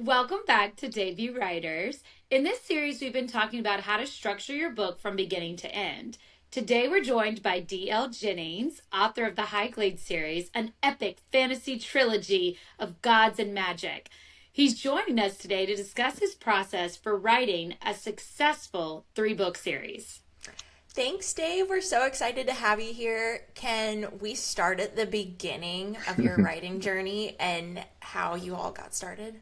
Welcome back to Debut Writers. In this series, we've been talking about how to structure your book from beginning to end. Today, we're joined by DL Jennings, author of the Highglade series, an epic fantasy trilogy of gods and magic. He's joining us today to discuss his process for writing a successful three-book series. Thanks, Dave. We're so excited to have you here. Can we start at the beginning of your writing journey and how you all got started?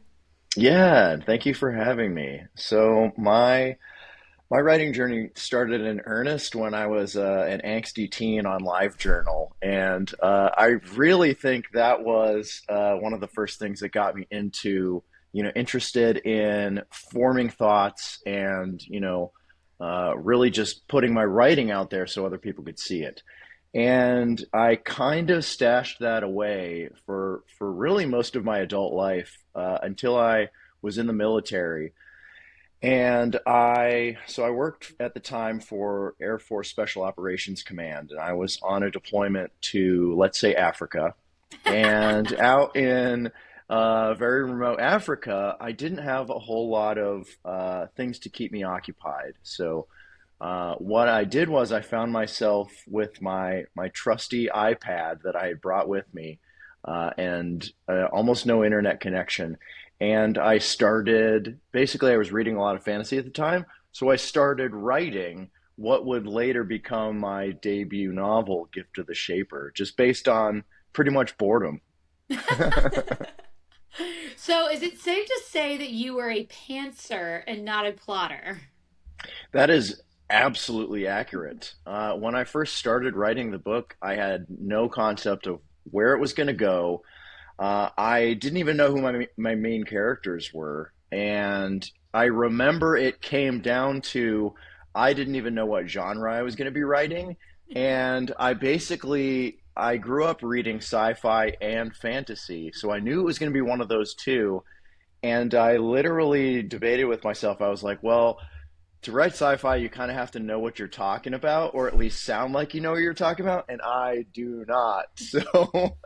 Yeah, thank you for having me. So my writing journey started in earnest when I was an angsty teen on LiveJournal, and I really think that was one of the first things that got me into, interested in forming thoughts and, really just putting my writing out there so other people could see it. And I kind of stashed that away for really most of my adult life until I was in the military. And I worked at the time for Air Force Special Operations Command, and I was on a deployment to, let's say, Africa. And out in very remote Africa, I didn't have a whole lot of things to keep me occupied. So what I did was I found myself with my trusty iPad that I had brought with me, and almost no internet connection. And I started basically I was reading a lot of fantasy at the time, so I started writing what would later become my debut novel, Gift of the Shaper, just based on pretty much boredom. So, is it safe to say that you were a pantser and not a plotter? That is absolutely accurate. When I first started writing the book, I had no concept of where it was going to go. I didn't even know who my main characters were, and I remember it came down to I didn't even know what genre I was going to be writing, and I grew up reading sci-fi and fantasy, so I knew it was going to be one of those two, and I literally debated with myself. I was like, well, to write sci-fi, you kind of have to know what you're talking about, or at least sound like you know what you're talking about, and I do not. So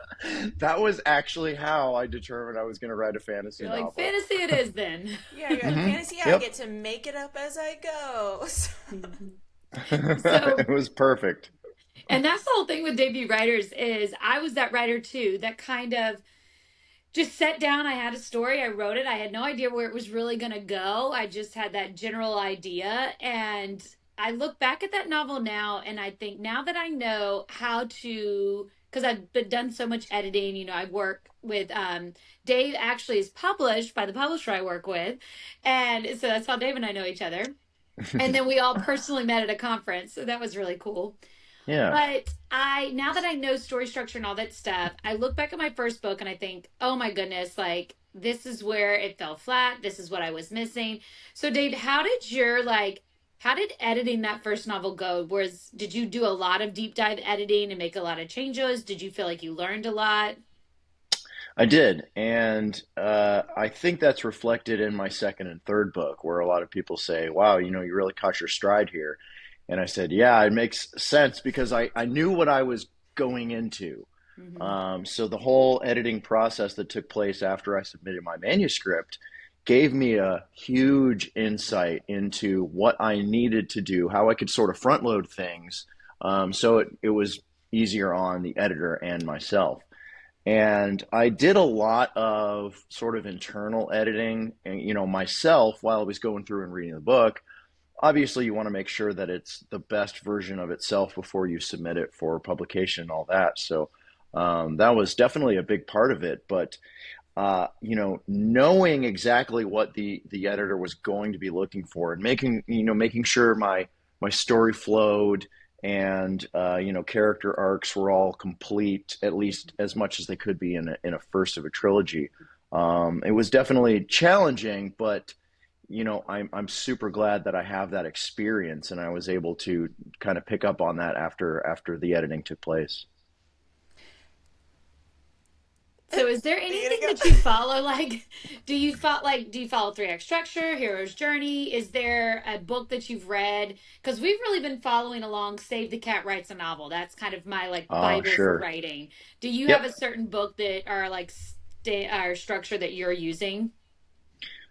that was actually how I determined I was going to write a fantasy You're like, novel. fantasy it is then. Yeah, you're like, fantasy, I Yep. get to make it up as I go. It So, was perfect. and that's the whole thing with debut writers is I was that writer too that kind of just sat down. I had a story, I wrote it. I had no idea where it was really going to go. I just had that general idea. And I look back at that novel now and I think now that I know how to, because I've been done so much editing, I work with Dave actually is published by the publisher I work with. And so that's how Dave and I know each other. And then we all personally met at a conference. So that was really cool. Yeah. But now that I know story structure and all that stuff, I look back at my first book and I think, oh my goodness, like this is where it fell flat. This is what I was missing. So, Dave, how did editing that first novel go? Did you do a lot of deep dive editing and make a lot of changes? Did you feel like you learned a lot? I did, and I think that's reflected in my second and third book, where a lot of people say, "Wow, you really caught your stride here." And I said, "Yeah, it makes sense because I knew what I was going into." Hmm. So the whole editing process that took place after I submitted my manuscript gave me a huge insight into what I needed to do, how I could sort of front load things, so it was easier on the editor and myself. And I did a lot of sort of internal editing, and myself while I was going through and reading the book. Obviously, you want to make sure that it's the best version of itself before you submit it for publication and all that. So that was definitely a big part of it. But knowing exactly what the editor was going to be looking for, and making sure my story flowed, and character arcs were all complete, at least as much as they could be in a first of a trilogy. It was definitely challenging, but I'm super glad that I have that experience, and I was able to kind of pick up on that after the editing took place. So is there You gonna anything that go? you follow? Like, do you follow three act structure, hero's journey? Is there a book that you've read? Because we've really been following along Save the Cat Writes a Novel. That's kind of my like Oh, Bible for sure. writing. Do you have Yep. a certain book that are like or structure that you're using?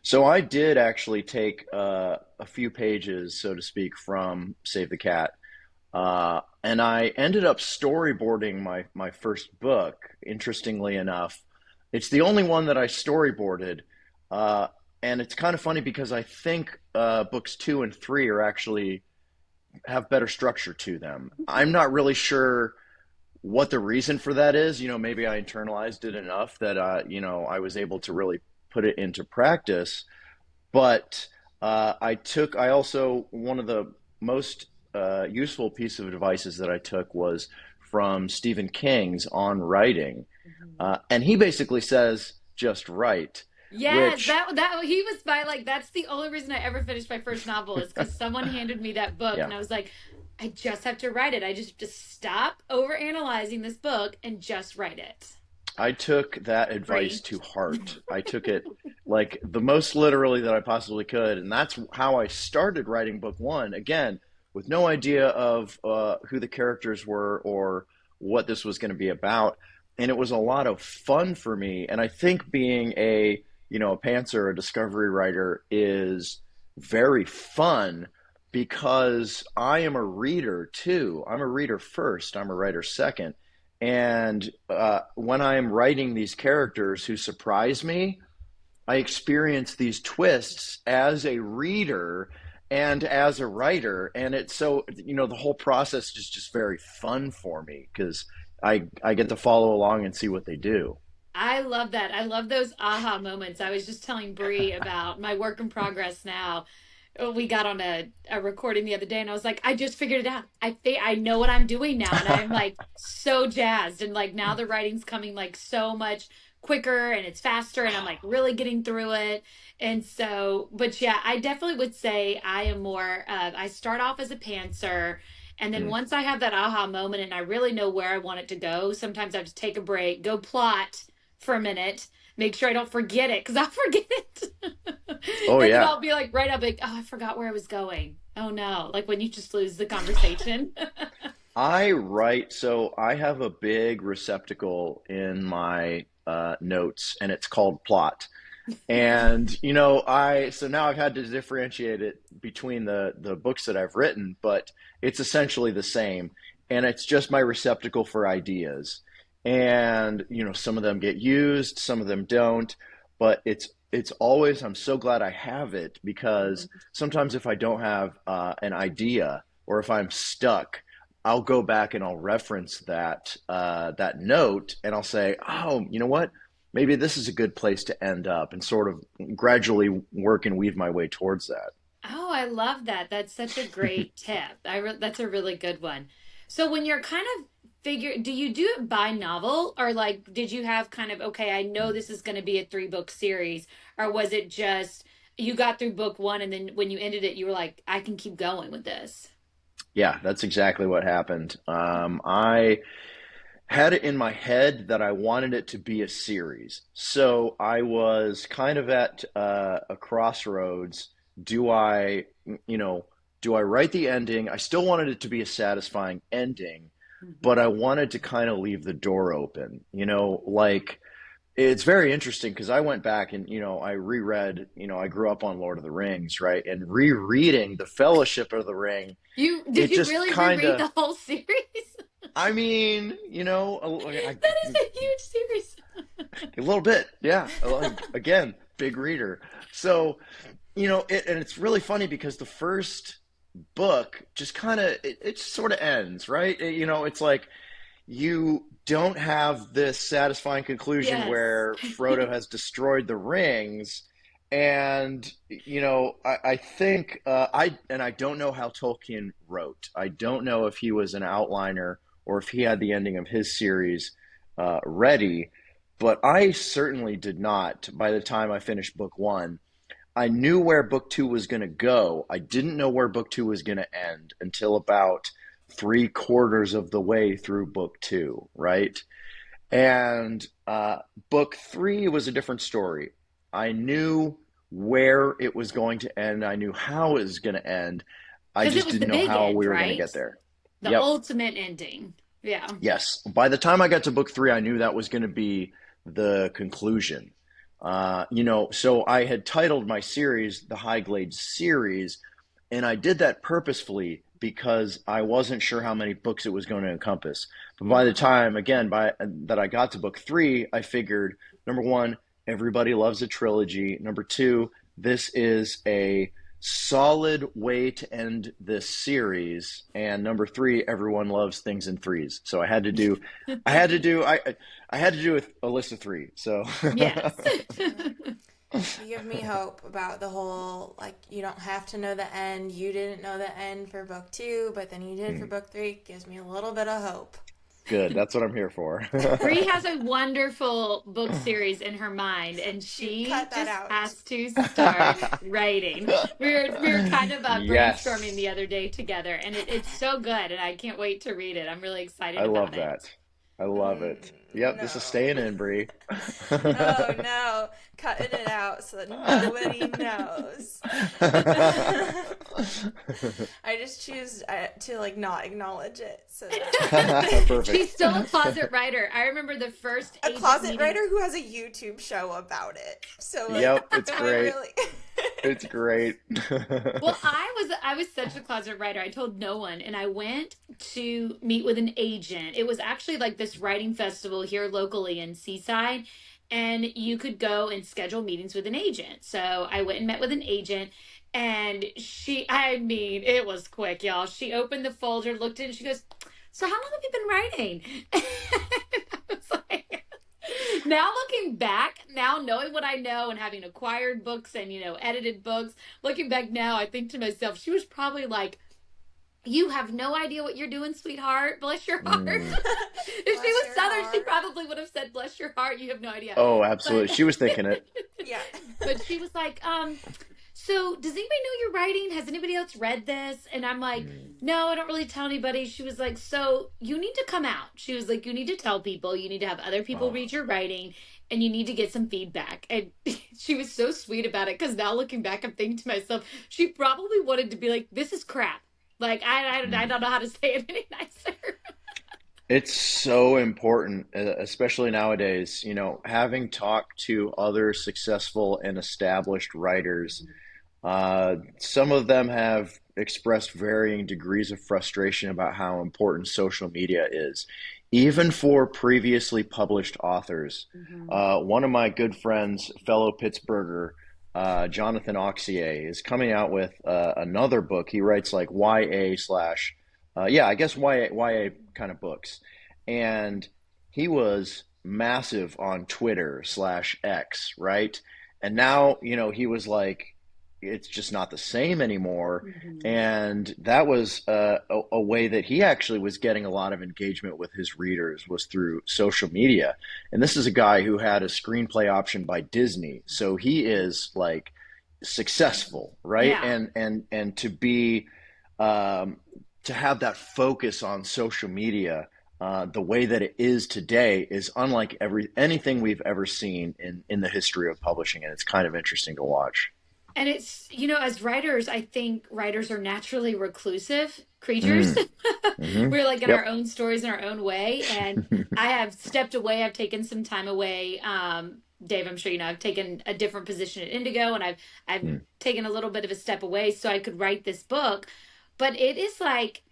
So I did actually take a few pages, so to speak, from Save the Cat, and I ended up storyboarding my first book. Interestingly enough, it's the only one that I storyboarded, uh, and it's kind of funny because I think books two and three are actually have better structure to them. I'm not really sure what the reason for that is. Maybe I internalized it enough that I was able to really put it into practice. But I also, one of the most useful piece of advices that I took was from Stephen King's On Writing. Mhm. And he basically says, just write, Yes, which, that he was my like that's the only reason I ever finished my first novel is because someone handed me that book yeah, and I was like, I just have to write it. I just have to stop over analyzing this book and just write it. I took that advice Free. to heart. I took it like the most literally that I possibly could. And that's how I started writing book one. Again, with no idea of who the characters were or what this was going to be about. And it was a lot of fun for me. And I think being a pantser, a discovery writer is very fun because I am a reader too. I'm a reader first, I'm a writer second. And when I am writing these characters who surprise me, I experience these twists as a reader and as a writer. And it's so, the whole process is just very fun for me because I get to follow along and see what they do. I love that. I love those aha moments. I was just telling Bree about my work in progress now. We got on a recording the other day and I was like, I just figured it out. I know what I'm doing now. And I'm like so jazzed. And like now the writing's coming like so much quicker and it's faster and I'm like really getting through it. And so, but yeah, I definitely would say I am more I start off as a pantser. And then Mm. once I have that aha moment and I really know where I want it to go, sometimes I just take a break, go plot for a minute, make sure I don't forget it because I'll forget it. Oh, And then yeah. I'll be like, right up, like, oh, I forgot where I was going. Oh no, like when you just lose the conversation. So I have a big receptacle in my notes, and it's called plot. And so now I've had to differentiate it between the books that I've written, but it's essentially the same. And it's just my receptacle for ideas. And some of them get used, some of them don't, but it's always, I'm so glad I have it because sometimes if I don't have an idea or if I'm stuck, I'll go back and I'll reference that note and I'll say, oh, you know what? Maybe this is a good place to end up and sort of gradually work and weave my way towards that. Oh, I love that. That's such a great tip. That's a really good one. So when you're kind of do you do it by novel or like did you have kind of okay, I know this is going to be a three book series or was it just you got through book one and then when you ended it you were like I can keep going with this. Yeah, that's exactly what happened. I had it in my head that I wanted it to be a series. So I was kind of at a crossroads. Do I, you know, do I write the ending? I still wanted it to be a satisfying ending, but I wanted to kind of leave the door open. Like it's very interesting because I went back and I reread. I grew up on Lord of the Rings, right? And rereading the Fellowship of the Ring, You did it you just really kind reread of the whole series? I mean, That is a huge series. a little bit, yeah. Again, big reader. So, and it's really funny because the first book just kind of it sort of ends, right? It's like you don't have this satisfying conclusion Yes. where Frodo has destroyed the rings. And I think I don't know how Tolkien wrote. I don't know if he was an outliner or if he had the ending of his series ready, but I certainly did not. By the time I finished book one, I knew where book two was going to go. I didn't know where book two was going to end until about three-quarters of the way through book two, right? And book three was a different story. I knew where it was going to end. I knew how it was going to end. I Because it just was the didn't know big how end, we were going to right? get there. The Yep. ultimate ending. Yeah. Yes. By the time I got to book three, I knew that was going to be the conclusion. So I had titled my series the Highglade series, and I did that purposefully because I wasn't sure how many books it was going to encompass. But by the Mhm. time, again, by that I got to book three, I figured number one, everybody loves a trilogy. Number two, this is a solid way to end this series. And number three, everyone loves things in threes. So I had to do, I had to do a list of three. So Yes. Mm. You give me hope about the whole, like, you don't have to know the end. You didn't know the end for book two, but then you did for book three. Gives me a little bit of hope. good. That's what I'm here for. Bree has a wonderful book series in her mind, and Shoot, she cut that just out. has to start writing. We were kind of brainstorming Yes. the other day together, and it's so good, and I can't wait to read it. I'm really I excited about love it. that. I love Mm, it. Yep, this is no. staying in, Bree. Oh no, cutting it out so that nobody knows. I just choose to like not acknowledge it so that She's Perfect. still a closet writer. I remember the first a agent closet meeting. writer who has a YouTube show about it. So like, Yep, it's am I great. really? It's great. Well, I was such a closet writer. I told no one, and I went to meet with an agent. It was actually like this writing festival here locally in Seaside, and you could go and schedule meetings with an agent. So I went and met with an agent, and I mean, it was quick, y'all. She opened the folder, looked at it, and she goes, "So how long have you been writing?" I was like, now looking back, now knowing what I know and having acquired books and edited books, looking back now, I think to myself, she was probably like, "You have no idea what you're doing, sweetheart. Bless your heart." Mm. If she Bless was your Southern, she heart. probably would have said, "Bless your heart. You have no idea." Oh, absolutely. But She was thinking it. Yeah. but she was like, "So does anybody know you're writing? Has anybody else read this?" And I'm like, Mm. "No, I don't really tell anybody." She was like, "So you need to come out." She was like, "You need to tell people. You need to have other people Oh. read your writing, and you need to get some feedback." And she was so sweet about it, because now looking back, I'm thinking to myself, she probably wanted to be like, "This is crap." Like I Mm. don't know how to say it any nicer. It's so important, especially nowadays, having talked to other successful and established writers. Some of them have expressed varying degrees of frustration about how important social media is, even for previously published authors. Mm-hmm. One of my good friends, fellow Pittsburgher, Jonathan Auxier, is coming out with another book. He writes like YA slash, yeah, I guess YA kind of books. And he was massive on Twitter slash X, right? And now, he was like, it's just not the same anymore. Mm-hmm. And that was a way that he actually was getting a lot of engagement with his readers was through social media. And this is a guy who had a screenplay option by Disney, so he is like successful, right? Yeah. And um, to have that focus on social media. The way that it is today is unlike anything we've ever seen in the history of publishing, and it's kind of interesting to watch. And it's, as writers, I think writers are naturally reclusive creatures. Mm, hmm. We're like in our Yep. own stories in our own way. And I have stepped away. I've taken some time away. Dave, I'm sure you know, I've taken a different position at Indigo, and I've Mm, taken a little bit of a step away so I could write this book. But it is like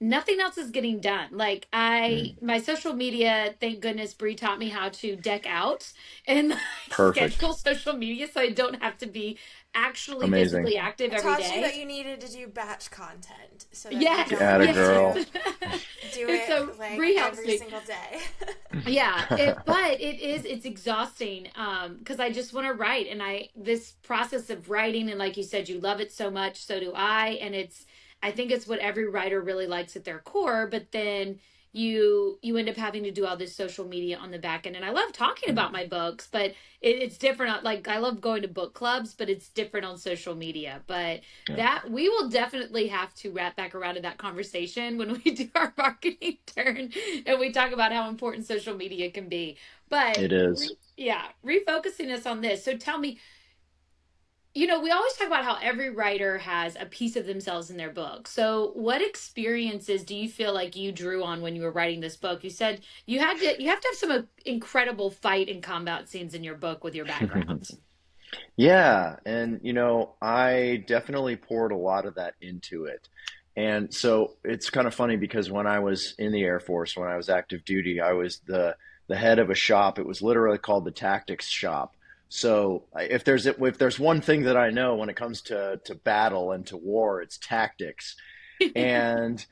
nothing else is getting done. Like mm. my social media, thank goodness Bree taught me how to deck out and like Perfect. schedule social media so I don't have to be actually Amazing. physically active I every taught you day. that you needed to do batch content so that you Yes, don't Atta have yes. girl. to do And it so like Bree helps every me. single day. Yeah, but it's exhausting because I just want to write, and I this process of writing, and like you said, you love it so much, so do I, and I think it's what every writer really likes at their core, but then you end up having to do all this social media on the back end. And I love talking about my books, but it's different. Like I love going to book clubs, but it's different on social media. But Yeah, that we will definitely have to wrap back around to that conversation when we do our marketing turn and we talk about how important social media can be. But it is. yeah, refocusing us on this. So tell me, we always talk about how every writer has a piece of themselves in their book. So, what experiences do you feel like you drew on when you were writing this book? You said you have to have some incredible fight and combat scenes in your book with your backgrounds. Yeah, and I definitely poured a lot of that into it. And so it's kind of funny because when I was in the Air Force, when I was active duty, I was the head of a shop. It was literally called the tactics shop. So if there's one thing that I know when it comes to battle and to war, it's tactics. And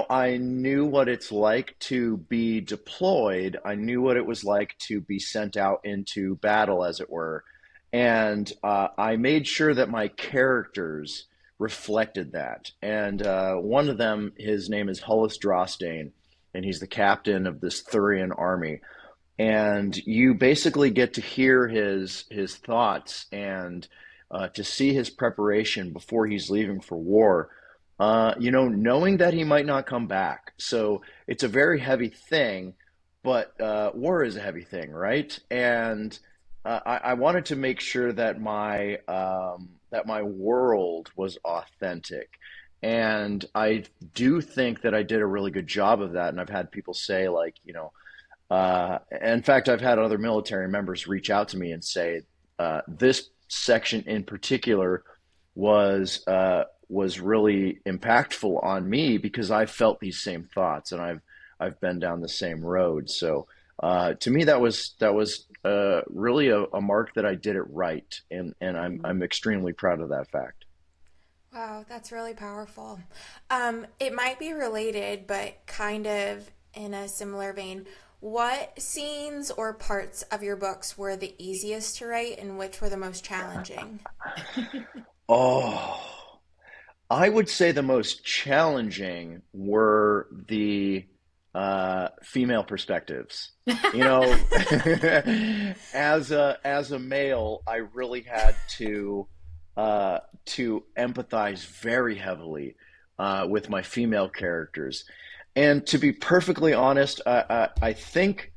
I knew what it's like to be deployed. I knew what it was like to be sent out into battle, as it were. And I made sure that my characters reflected that. And one of them, his name is Hullis Drostane, and he's the captain of this Thurian army. And you basically get to hear his thoughts and to see his preparation before he's leaving for war. Knowing that he might not come back. So it's a very heavy thing, but war is a heavy thing, right? And I wanted to make sure that my world was authentic. And I do think that I did a really good job of that. And I've had people say, like, in fact, I've had other military members reach out to me and say, this section in particular was really impactful on me because I felt these same thoughts and I've been down the same road. So to me, that was really a mark that I did it right, and I'm extremely proud of that fact. Wow, that's really powerful. It might be related, but kind of in a similar vein. What scenes or parts of your books were the easiest to write and which were the most challenging? Oh, I would say the most challenging were the female perspectives. You know, as a male, I really had to empathize very heavily with my female characters. And to be perfectly honest, I think,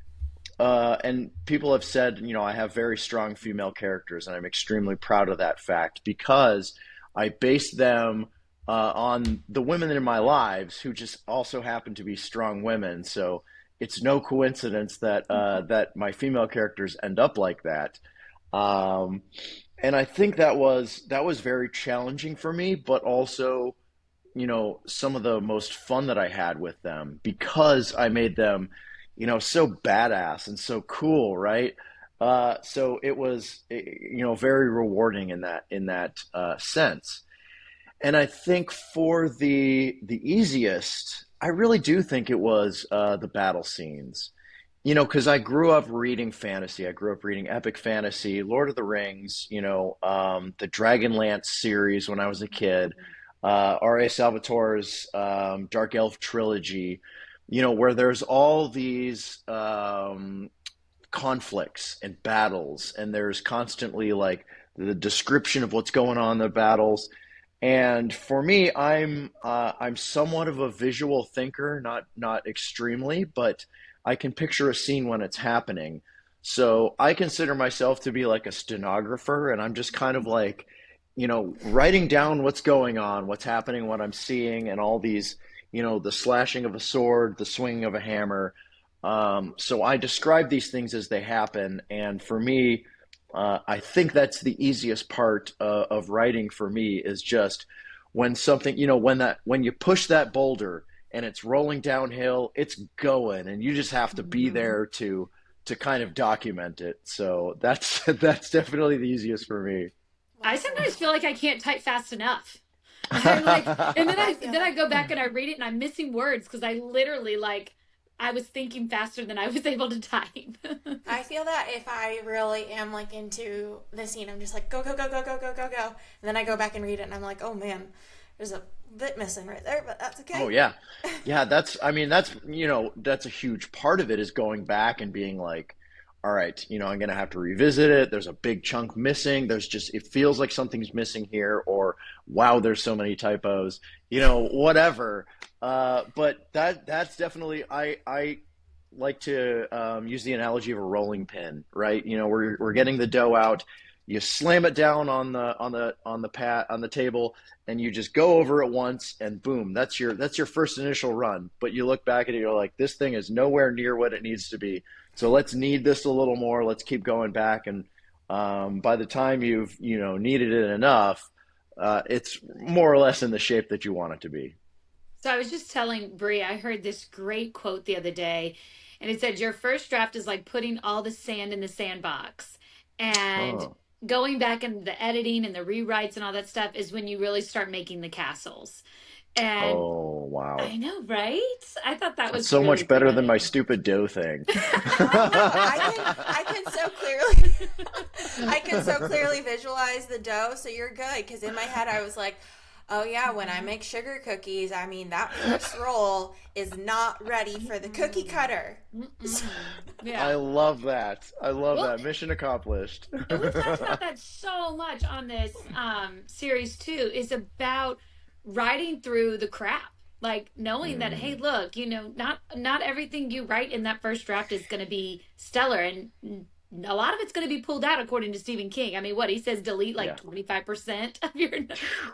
and people have said, I have very strong female characters, and I'm extremely proud of that fact because I base them on the women in my lives who just also happen to be strong women. So it's no coincidence that my female characters end up like that. Um, and I think that was very challenging for me, but also some of the most fun that I had with them because I made them, so badass and so cool, right? So it was, very rewarding in that sense. And I think for the easiest, I really do think it was the battle scenes. Because I grew up reading fantasy. I grew up reading epic fantasy, Lord of the Rings, the Dragonlance series when I was a kid, R.A. Salvatore's Dark Elf trilogy, where there's all these conflicts and battles, and there's constantly like the description of what's going on in the battles. And for me, I'm somewhat of a visual thinker, not extremely, but I can picture a scene when it's happening. So I consider myself to be like a stenographer, and I'm just kind of like, writing down what's going on, what's happening, what I'm seeing, and all these, the slashing of a sword, the swinging of a hammer. So I describe these things as they happen, and for me, I think that's the easiest part of writing for me is just when something, when you push that boulder and it's rolling downhill, it's going, and you just have to be Mhm. there to kind of document it. So that's that's definitely the easiest for me. I Love sometimes that. feel like I can't type fast enough. I'm like, and then I I feel then I that. go back and I read it and I'm missing words because I literally I was thinking faster than I was able to type. I feel that if I really am like into the scene, I'm just like go go go go go go go go, and then I go back and read it, and I'm like, oh man, there's a bit missing right there, but that's Oh okay. yeah. Yeah, I mean that's a huge part of it is going back and being like, all right, I'm gonna have to revisit it. There's a big chunk missing. It feels like something's missing here, or wow, there's so many typos, whatever. But that's definitely I like to use the analogy of a rolling pin, right? We're getting the dough out. You slam it down on the table, and you just go over it once, and boom, that's your first initial run. But you look back at it, you're like, this thing is nowhere near what it needs to be. So let's knead this a little more. Let's keep going back, and by the time you've kneaded it enough, it's more or less in the shape that you want it to be. So I was just telling Brie, I heard this great quote the other day, and it said, "Your first draft is like putting all the sand in the sandbox, and Oh, going back and the editing and the rewrites and all that stuff is when you really start making the castles." And oh, wow. I know, right? I thought that That's was so really much better than my good. stupid dough thing. I know. I can so clearly I can so clearly visualize the dough, so you're good. Because in my head, I was like, oh yeah, when I make sugar cookies, I mean that first roll is not ready for the cookie Mm-mm. cutter. Mm-mm. I Yeah. love that. I love Well, that. Mission accomplished. and we've talked about that so much on this series too, is about writing through the crap. Like knowing that, hey, Mm, look, not everything you write in that first draft is going to be stellar, and a lot of it's going to be pulled out, according to Stephen King. I mean, what he says, delete like yeah, 25% of your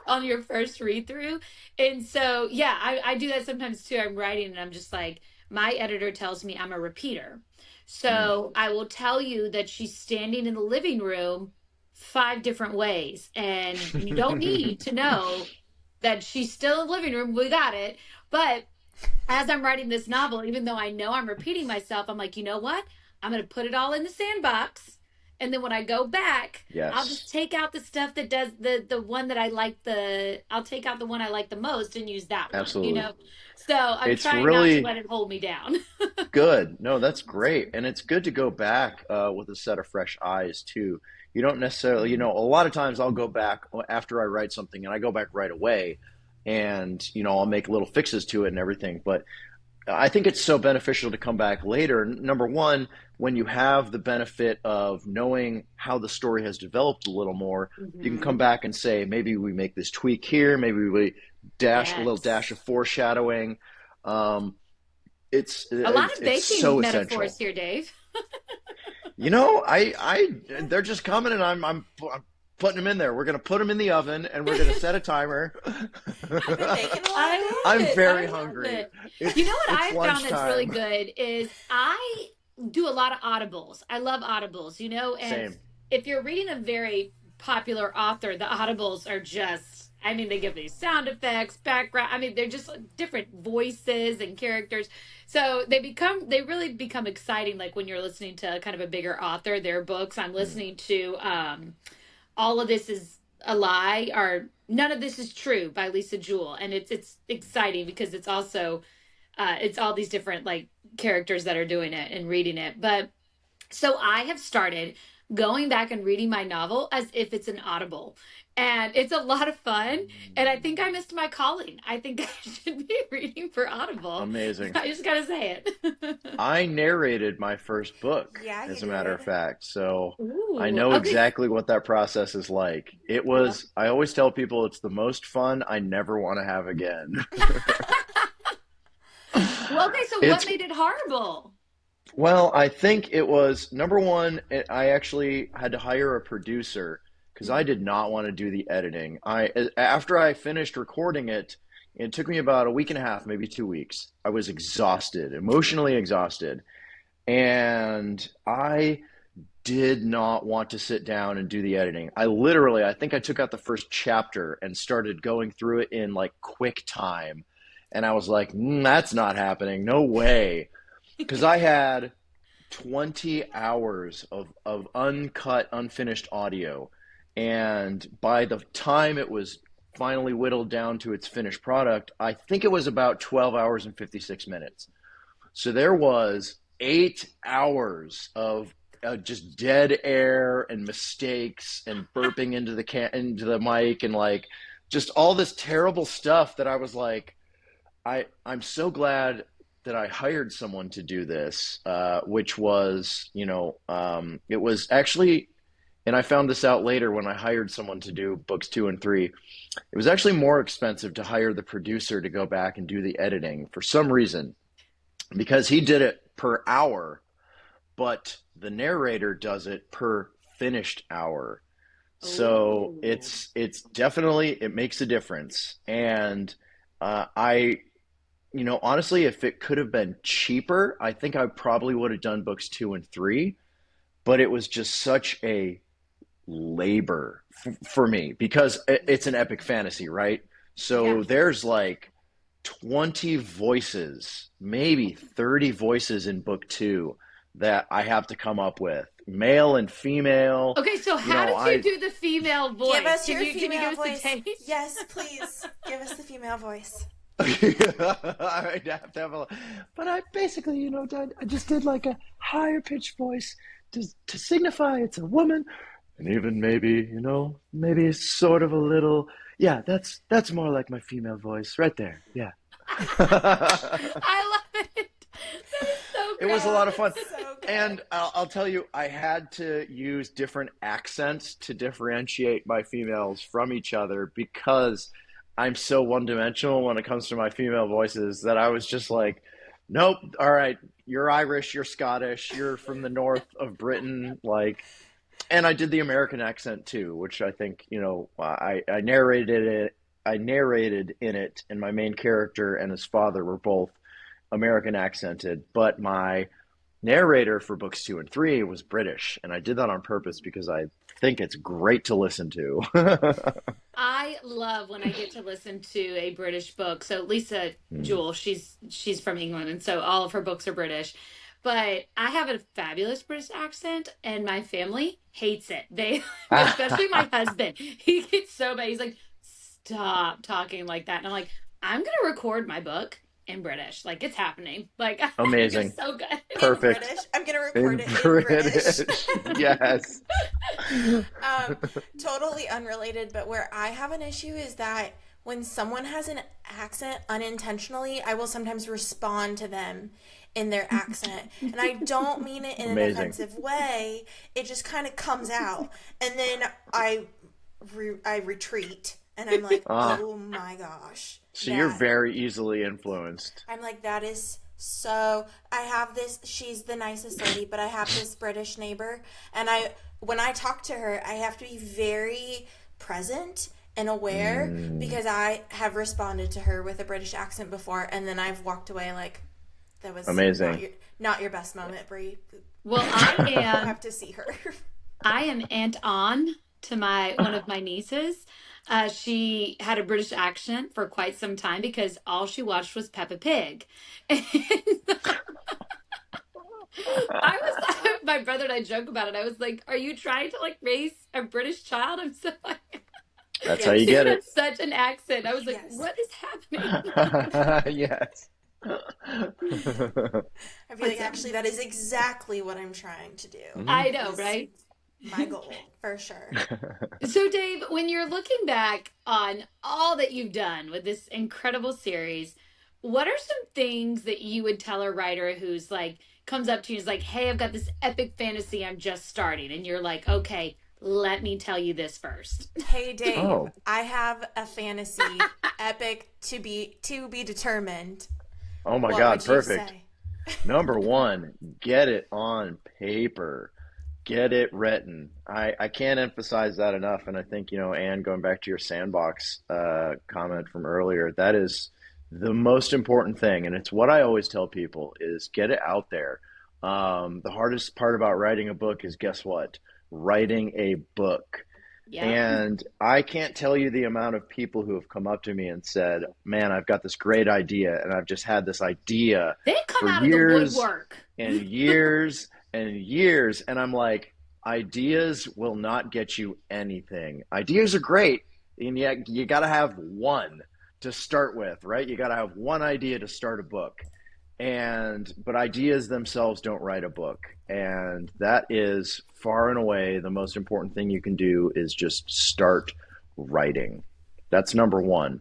on your first read through. And so, yeah, I do that sometimes too. I'm writing and I'm just like, my editor tells me I'm a repeater. mm, So I will tell you that she's standing in the living room five different ways. And you don't need to know that she's still in the living room. We got it. But as I'm writing this novel, even though I know I'm repeating myself, I'm like, you know what? I'm going to put it all in the sandbox. And then when I go back, I'll just yes, take out the stuff that does the one that I'll take out the one I like the most and use that one. absolutely. So I'm It's trying not to really let it hold me down. good. No, that's great. And it's good to go back with a set of fresh eyes too. You don't necessarily, a lot of times I'll go back after I write something and I go back right away and, I'll make little fixes to it and everything. But I think it's so beneficial to come back later. Number one, when you have the benefit of knowing how the story has developed a little more, you can come Hmm. back and say, maybe we make this tweak here, maybe we dash a little dash of Yes. foreshadowing. Um, A lot of it's so baking metaphors essential. here, Dave. They're just coming, and I'm putting them in there. We're gonna put them in the oven, and we're gonna set a timer. I've been baking a lot of I I'm love it. very I love hungry. it. You know It's what it's I've found that's really lunchtime. good is I do a lot of audibles. I love audibles, and Same. if you're reading a very popular author, the audibles are just, I mean, they give these sound effects, background. I mean, they're just different voices and characters. So they really become exciting. Like when you're listening to kind of a bigger author, their books. I'm Mm, listening to All of This Is a Lie, or None of This Is True by Lisa Jewell. And it's exciting because it's all these different like characters that are doing it and reading it. But so I have started going back and reading my novel as if it's an audible. And it's a lot of fun. And I think I missed my calling. I think I should be reading for Audible. amazing. I just gotta say it. I narrated my first book, Yeah, you as a matter of did. fact, so I Ooh, know okay. exactly what that process is like. I always tell people it's the most fun I never want to have again. Well, okay, so what It's made it horrible? Well, I think it was number one, I actually had to hire a producer because I did not want to do the editing. After I finished recording it, it took me about a week and a half, maybe 2 weeks. I was exhausted, emotionally exhausted, and I did not want to sit down and do the editing. I think I took out the first chapter and started going through it in like quick time, and I was like, that's not happening. No way because I had 20 hours of uncut, unfinished audio. And by the time it was finally whittled down to its finished product, I think it was about 12 hours and 56 minutes. So there was 8 hours of just dead air and mistakes and burping into the mic and like just all this terrible stuff that I was like, I'm so glad that I hired someone to do this, which was, it was actually, and I found this out later when I hired someone to do books two and three. It was actually more expensive to hire the producer to go back and do the editing for some reason because he did it per hour, but the narrator does it per finished hour. So Oh. it's definitely it makes a difference. And I honestly, if it could have been cheaper, I think I probably would have done books 2 and 3. But it was just such a labor for me because it's an epic fantasy, right? Yeah. So there's like 20 voices, maybe 30 voices in book 2 that I have to come up with, male and female. Okay, so You how know, did you I do the female Give voice? us Can your you female give us a voice. taste? Yes, please. Give us the female voice. I'd have to have but I basically, I just did like a higher pitched voice to signify it's a woman, and even maybe, maybe sort of a little, yeah, that's more like my female voice right there. Yeah. I love it. That is so It was a great. lot Oh, of fun. it's so And good. I'll tell you, I had to use different accents to differentiate my females from each other because I'm so one dimensional when it comes to my female voices that I was just like, nope, all right, you're Irish, you're Scottish, you're from the north of Britain. Like, and I did the American accent too, which I think, I narrated it. I narrated in it, and my main character and his father were both American accented, but my narrator for books 2 and 3 was British, and I did that on purpose because I think it's great to listen to. I love when I get to listen to a British book. So Lisa Jewell, she's from England, and so all of her books are British. But I have a fabulous British accent, and my family hates it. They, especially my husband, he gets so bad. He's like, "Stop talking like that." And I'm like, "I'm gonna record my book in British. Like it's happening. Like I think it's Amazing. so good." In Perfect. British. I'm going to record In it in British. British. Yes. um, totally unrelated, but where I have an issue is that when someone has an accent unintentionally, I will sometimes respond to them in their accent. And I don't mean it in an Amazing. offensive way. It just kind of comes out. And then I retreat and I'm like, Ah, "Oh my gosh." so you're That very easily influenced. I'm like, that is so. I have this, she's the nicest lady, but I have this British neighbor, and when I talk to her, I have to be very present and aware Mm, because I have responded to her with a British accent before, and then I've walked away like, that was amazing. not your best moment, Brie. Well, You'll have to see her. I am Aunt On to my one of my nieces. She had a British accent for quite some time because all she watched was Peppa Pig. And I was my brother and I joke about it. I was like, "Are you trying to like raise a British child?" I'm so like, That's how you Yes. she get had it. such an accent. I was like, Yes. "What is happening?" Yes. I feel But like actually that is exactly what I'm trying to do. Mhm. I know, Is right? my goal for sure. So, Dave, when you're looking back on all that you've done with this incredible series, what are some things that you would tell a writer who's like, comes up to you and is like, "Hey, I've got this epic fantasy I'm just starting." And you're like, "Okay, let me tell you this first." Hey Dave, Oh, I have a fantasy epic to be determined. oh my What God, would you perfect. say? Number one, get it on paper. Get it written. I can't emphasize that enough. And I think, Anne, going back to your sandbox comment from earlier, that is the most important thing. And it's what I always tell people is get it out there. The hardest part about writing a book is guess what? Writing a book. Yep. And I can't tell you the amount of people who have come up to me and said, man, I've got this great idea, and I've just had this idea They come for out of the years woodwork. and years and years. And I'm like, ideas will not get you anything. Ideas are great, and yet you got to have one to start with, right? You got to have one idea to start a book. But ideas themselves don't write a book. And that is far and away the most important thing you can do is just start writing. That's number one.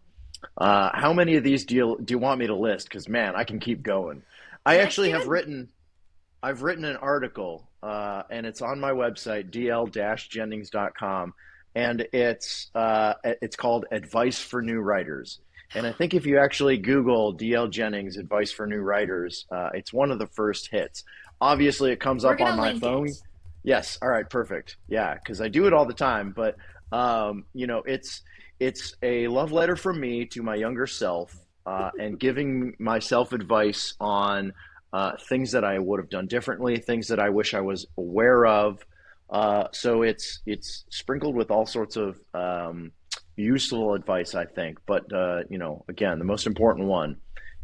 How many of these do you want me to list? Because man, I can keep going. I Let's actually do have it. written I've written an article, and it's on my website, dl-jennings.com, and it's called Advice for New Writers. And I think if you actually Google DL Jennings Advice for New Writers, it's one of the first hits. Obviously, it comes We're up on gonna my link phone. it. Yes. All right. Perfect. Yeah, because I do it all the time. But it's a love letter from me to my younger self, and giving myself advice on things that I would have done differently, things that I wish I was aware of. So it's sprinkled with all sorts of useful advice, I think. But again, the most important one,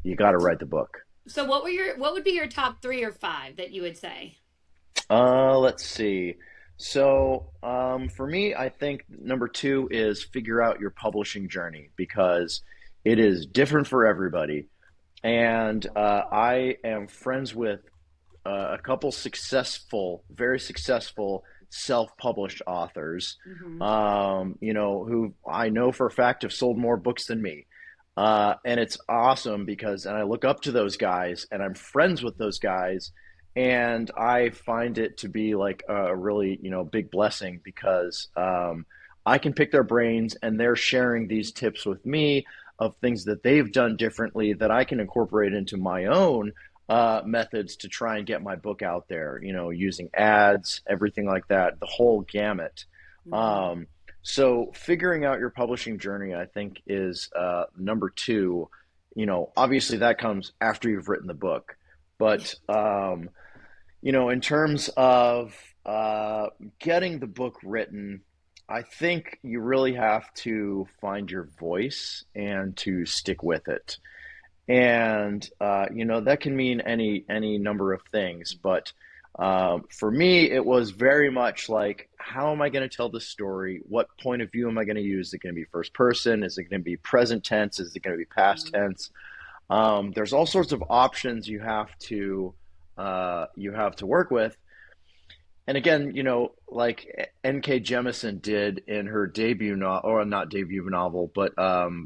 you got to write the book. So what would be your top three or five that you would say? Let's see. So, for me, I think number two is figure out your publishing journey because it is different for everybody. And I am friends with a couple successful, very successful self-published authors, Hmm. who I know for a fact have sold more books than me. And it's awesome because, and I look up to those guys and I'm friends with those guys. And I find it to be like a really, big blessing because I can pick their brains and they're sharing these tips with me of things that they've done differently that I can incorporate into my own methods to try and get my book out there, using ads, everything like that, the whole gamut. Hmm. Um, so figuring out your publishing journey, I think, is number two. Obviously that comes after you've written the book, but in terms of getting the book written, I think you really have to find your voice and to stick with it. And that can mean any number of things, but for me, it was very much like, how am I going to tell this story? What point of view am I going to use? Is it going to be first person? Is it going to be present tense? Is it going to be past tense? There's all sorts of options you have to work with. And again, like N.K. Jemisin did in her debut novel, or not debut novel, but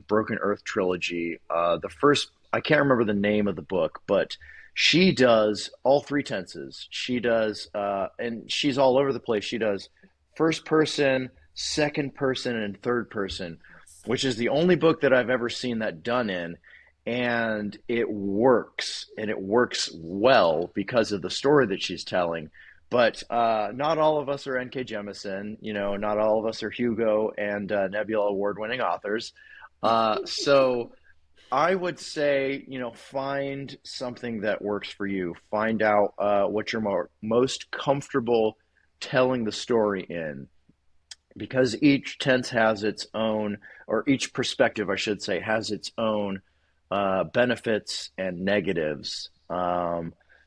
Broken Earth trilogy. The first, I can't remember the name of the book, but she does all three tenses. She does, and she's all over the place. She does first person, second person, and third person, which is the only book that I've ever seen that done in. And it works, and it works well because of the story that she's telling. But not all of us are N.K. Jemisin. Not all of us are Hugo and Nebula award-winning authors. So I would say, find something that works for you. Find out what you're most comfortable telling the story in, because each tense has its own, or each perspective, I should say, has its own benefits and negatives.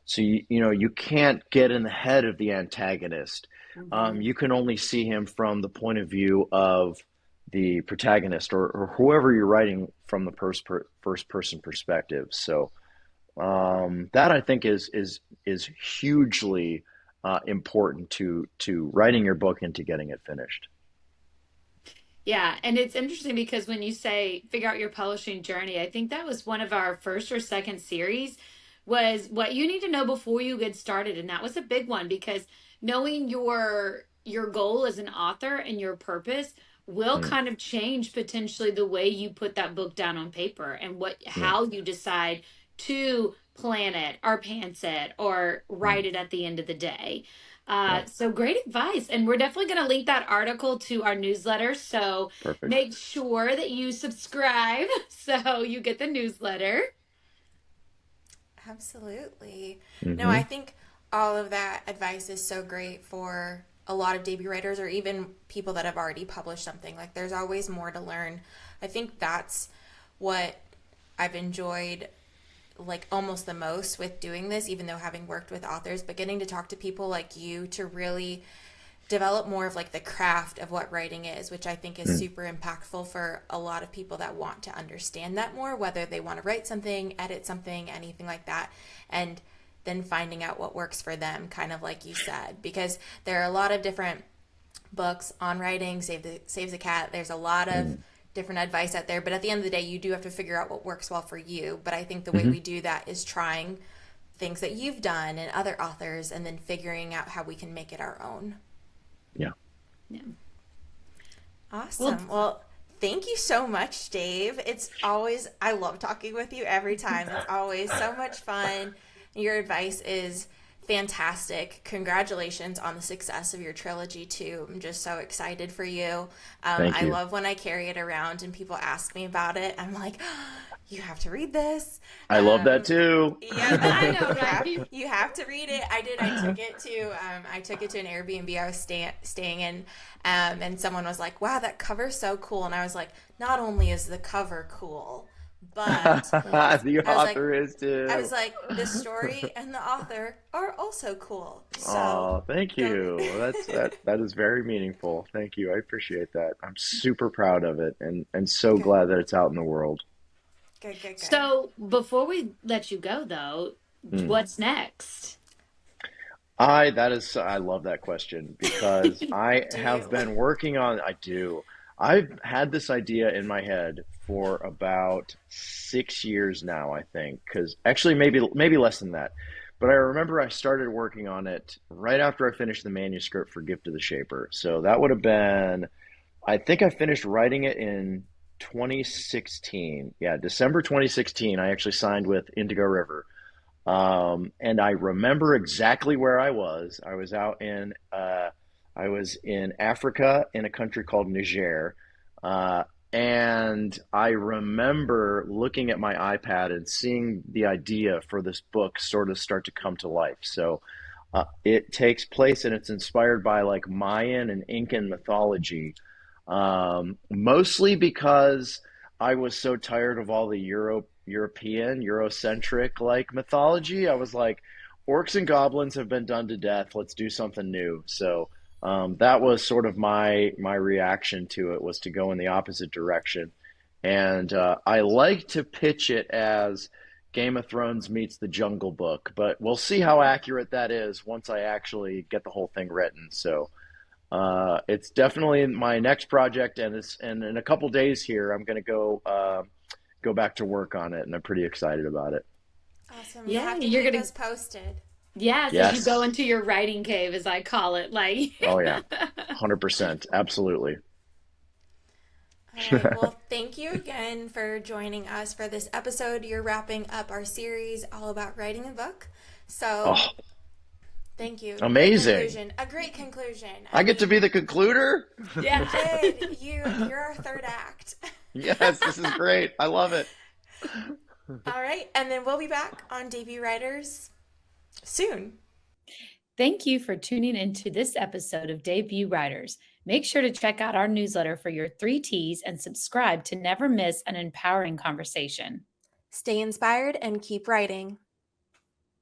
So you can't get in the head of the antagonist. Hmm. You can only see him from the point of view of the protagonist, or whoever you're writing from the first person perspective. So that I think is hugely important to writing your book and to getting it finished. Yeah, and it's interesting because when you say figure out your publishing journey, I think that was one of our first or second series was what you need to know before you get started, and that was a big one because knowing your goal as an author and your purpose will Mm, kind of change potentially the way you put that book down on paper and what yeah, how you decide to plan it or pants it or mm, write it at the end of the day. yeah, So great advice. And we're definitely going to link that article to our newsletter. So perfect. make sure that you subscribe so you get the newsletter. Absolutely. No, Hmm. I think all of that advice is so great for a lot of debut writers or even people that have already published something. Like, there's always more to learn. I think that's what I've enjoyed like almost the most with doing this, even though having worked with authors, but getting to talk to people like you to really develop more of like the craft of what writing is, which I think is Mm, super impactful for a lot of people that want to understand that more, whether they want to write something, edit something, anything like that. And then finding out what works for them, kind of like you said, because there are a lot of different books on writing, Saves the Cat. There's a lot of mm, different advice out there, but at the end of the day, you do have to figure out what works well for you. But I think the way hmm. we do that is trying things that you've done and other authors and then figuring out how we can make it our own. Yeah. Yeah. Well, Awesome. Well, thank you so much, Dave. It's always, I love talking with you every time. It's always so much fun. Your advice is fantastic. Congratulations on the success of your trilogy, too. I'm just so excited for you. Thank I you. love when I carry it around and people ask me about it. I'm like, you have to read this. I love that too. Yep, I know, right? you have to read it. I did. I took it to an Airbnb I was staying in, and someone was like, "Wow, that cover's so cool." And I was like, "Not only is the cover cool, but The I was like, author is I too. was like, the story and the author are also cool." So Oh, thank go. you. That is very meaningful. Thank you. I appreciate that. I'm super proud of it and so Good, glad that it's out in the world. good, good, good. So before we let you go, though, Hmm. what's next? I love that question because I Do have you? been working on, I do. I've had this idea in my head for about 6 years now, I think, because actually maybe less than that. But I remember I started working on it right after I finished the manuscript for Gift of the Shaper. So that would have been, I think I finished writing it in 2016. Yeah, December 2016, I actually signed with Indigo River. And I remember exactly where I was. I was in Africa in a country called Niger. Uh, and I remember looking at my iPad and seeing the idea for this book sort of start to come to life. So it takes place and it's inspired by like Mayan and Incan mythology, mostly because I was so tired of all the European, Eurocentric like mythology. I was like, orcs and goblins have been done to death. Let's do something new. So that was sort of my reaction to it, was to go in the opposite direction. And I like to pitch it as Game of Thrones meets the Jungle Book, but we'll see how accurate that is once I actually get the whole thing written. So it's definitely my next project, and in a couple days here, I'm going to go back to work on it, and I'm pretty excited about it. Awesome. You'll Yeah, have to you're keep gonna. us posted. Yes, as you go Yes. into your writing cave, as I call it, like. Oh yeah. 100%. Absolutely. All right. Well, thank you again for joining us for this episode. You're wrapping up our series all about writing a book. So, Oh, thank you. Great amazing. conclusion. A great conclusion. I I get to be mean, the concluder? you Yeah. did. You're our third act. Yes, this is great. I love it. All right. And then we'll be back on Debut Writers soon. Thank you for tuning into this episode of Debut Writers. Make sure to check out our newsletter for your 3 T's and subscribe to never miss an empowering conversation. Stay inspired and keep writing.